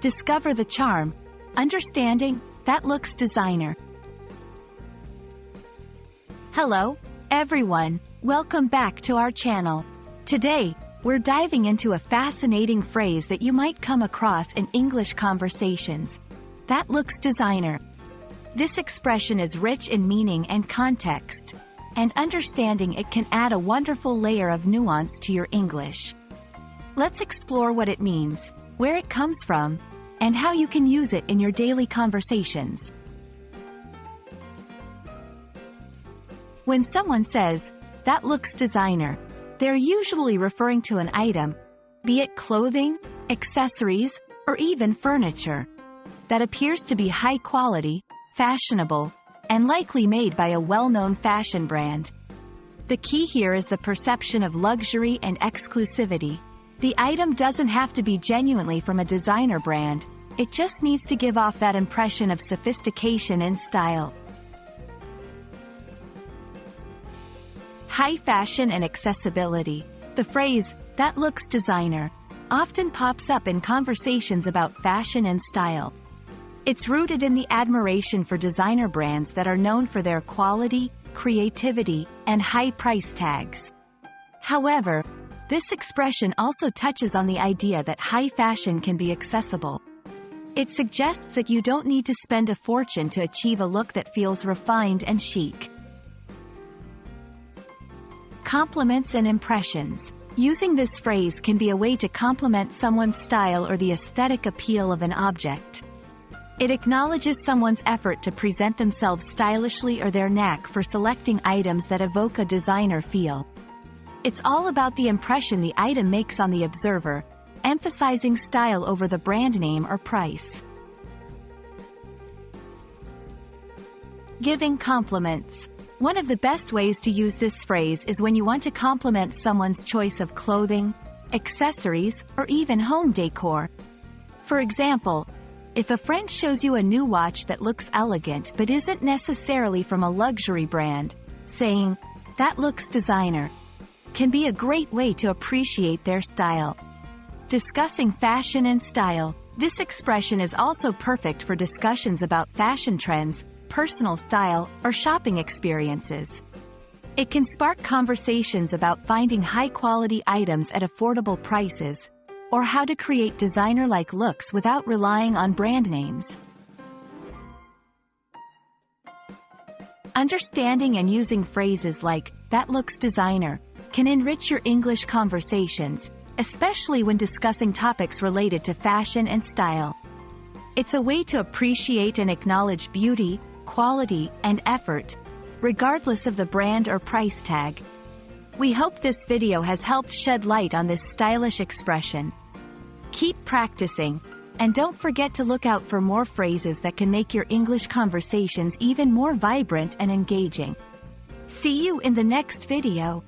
Discover the charm. Understanding that looks designer. Hello, everyone. Welcome back to our channel. Today, we're diving into a fascinating phrase that you might come across in English conversations. That looks designer. This expression is rich in meaning and context, and understanding it can add a wonderful layer of nuance to your English. Let's explore what it means, where it comes from, and how you can use it in your daily conversations. When someone says, "That looks designer," they're usually referring to an item, be it clothing, accessories, or even furniture, that appears to be high quality, fashionable, and likely made by a well-known fashion brand. The key here is the perception of luxury and exclusivity. The item doesn't have to be genuinely from a designer brand, it just needs to give off that impression of sophistication and style. High fashion and accessibility. The phrase, "that looks designer," often pops up in conversations about fashion and style. It's rooted in the admiration for designer brands that are known for their quality, creativity, and high price tags. However, this expression also touches on the idea that high fashion can be accessible. It suggests that you don't need to spend a fortune to achieve a look that feels refined and chic. Compliments and impressions. Using this phrase can be a way to compliment someone's style or the aesthetic appeal of an object. It acknowledges someone's effort to present themselves stylishly or their knack for selecting items that evoke a designer feel. It's all about the impression the item makes on the observer, emphasizing style over the brand name or price. Giving compliments. One of the best ways to use this phrase is when you want to compliment someone's choice of clothing, accessories, or even home decor. For example, if a friend shows you a new watch that looks elegant but isn't necessarily from a luxury brand, saying, "That looks designer," can be a great way to appreciate their style. Discussing fashion and style. This expression is also perfect for discussions about fashion trends, personal style, or shopping experiences. It can spark conversations about finding high-quality items at affordable prices, or how to create designer-like looks without relying on brand names. Understanding and using phrases like, "that looks designer," can enrich your English conversations, especially when discussing topics related to fashion and style. It's a way to appreciate and acknowledge beauty, quality, and effort, regardless of the brand or price tag. We hope this video has helped shed light on this stylish expression. Keep practicing, and don't forget to look out for more phrases that can make your English conversations even more vibrant and engaging. See you in the next video.